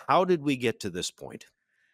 How did we get to this point?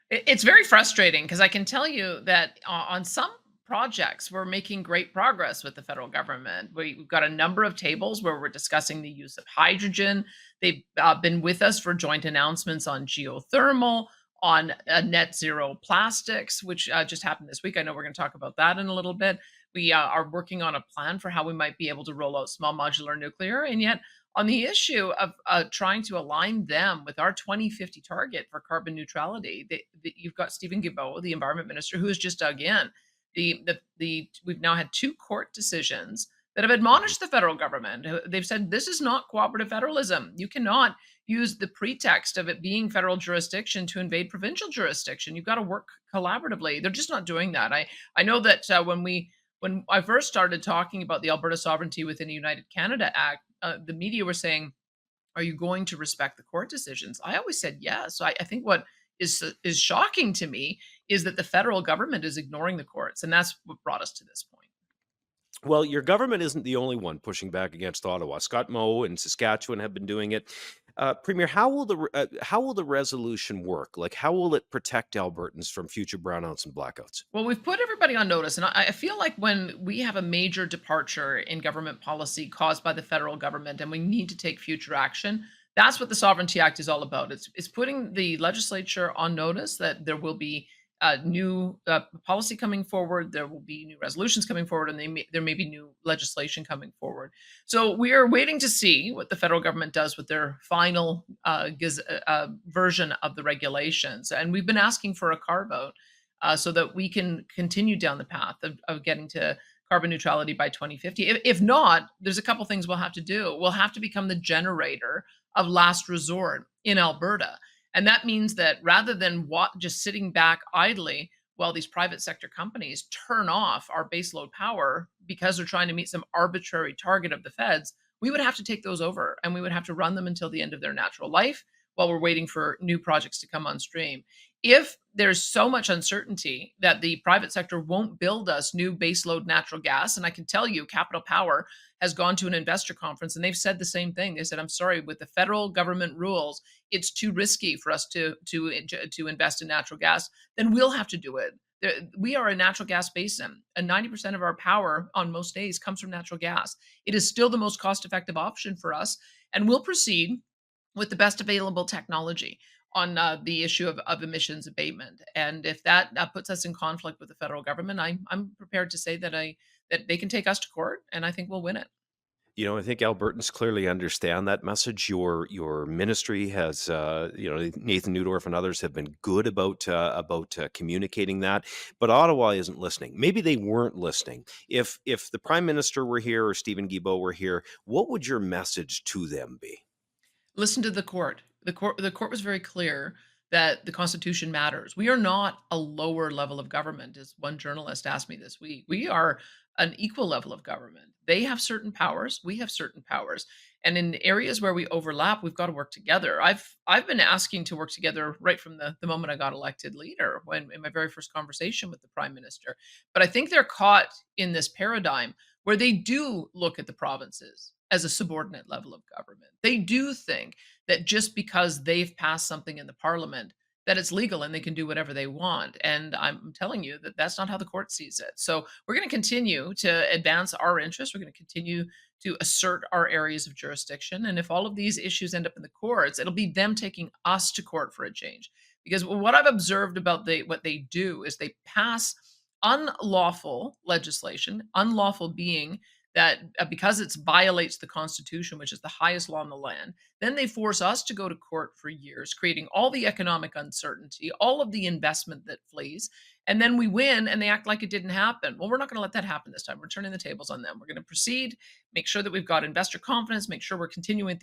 It's very frustrating because I can tell you that on some projects, we're making great progress with the federal government. We've got a number of tables where we're discussing the use of hydrogen. They've been with us for joint announcements on geothermal, on net zero plastics, which just happened this week. I know we're going to talk about that in a little bit. We are working on a plan for how we might be able to roll out small modular nuclear. And yet, on the issue of trying to align them with our 2050 target for carbon neutrality, you've got Stephen Guilbeault, the environment minister, who has just dug in. We've now had two court decisions that have Mhm. admonished the federal government. They've said this is not cooperative federalism. You cannot use the pretext of it being federal jurisdiction to invade provincial jurisdiction. You've got to work collaboratively. They're just not doing that. I know that when I first started talking about the Alberta Sovereignty within the United Canada Act, the media were saying, "Are you going to respect the court decisions?" I always said yes. So I think what is shocking to me is that the federal government is ignoring the courts, and that's what brought us to this point. Well, your government isn't the only one pushing back against Ottawa. Scott Moe and Saskatchewan have been doing it. Premier, how will the resolution work? Like, how will it protect Albertans from future brownouts and blackouts? Well, we've put everybody on notice, and I feel like when we have a major departure in government policy caused by the federal government, and we need to take future action, that's what the Sovereignty Act is all about. It's putting the legislature on notice that there will be new policy coming forward, there will be new resolutions coming forward, and there may be new legislation coming forward. So we are waiting to see what the federal government does with their final version of the regulations, and we've been asking for a carve out so that we can continue down the path of getting to carbon neutrality by 2050. If not, there's a couple things we'll have to do. We'll have to become the generator of last resort in Alberta. And that means that rather than just sitting back idly while these private sector companies turn off our baseload power because they're trying to meet some arbitrary target of the feds, we would have to take those over and we would have to run them until the end of their natural life while we're waiting for new projects to come on stream. If there's so much uncertainty that the private sector won't build us new baseload natural gas, and I can tell you, Capital Power has gone to an investor conference and they've said the same thing. They said, "I'm sorry, with the federal government rules, it's too risky for us to invest in natural gas. Then we'll have to do it." We are a natural gas basin, and 90% of our power on most days comes from natural gas. It is still the most cost-effective option for us, and we'll proceed with the best available technology on the issue of emissions abatement. And if that puts us in conflict with the federal government, I'm prepared to say that they can take us to court, and I think we'll win it. I think Albertans clearly understand that message. Your ministry has, Nathan Newdorf and others have been good about communicating that, but Ottawa isn't listening. Maybe they weren't listening. If the Prime Minister were here or Stephen Guilbeault were here, what would your message to them be? Listen to the court. The court was very clear that the Constitution matters. We are not a lower level of government, as one journalist asked me this week. We are an equal level of government. They have certain powers, we have certain powers. And in areas where we overlap, we've got to work together. I've been asking to work together right from the moment I got elected leader, when in my very first conversation with the Prime Minister. But I think they're caught in this paradigm where they do look at the provinces as a subordinate level of government. They do think that just because they've passed something in the parliament, that it's legal and they can do whatever they want. And I'm telling you that that's not how the court sees it. So we're going to continue to advance our interests. We're going to continue to assert our areas of jurisdiction. And if all of these issues end up in the courts, it'll be them taking us to court for a change. Because what I've observed about what they do is they pass unlawful legislation, unlawful being that because it violates the Constitution, which is the highest law in the land, then they force us to go to court for years, creating all the economic uncertainty, all of the investment that flees, and then we win and they act like it didn't happen. Well, we're not going to let that happen this time. We're turning the tables on them. We're going to proceed, make sure that we've got investor confidence, make sure we're continuing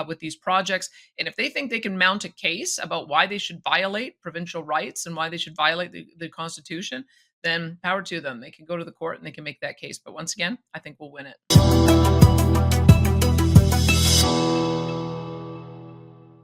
with these projects. And if they think they can mount a case about why they should violate provincial rights and why they should violate the Constitution, then power to them. They can go to the court and they can make that case. But once again, I think we'll win it.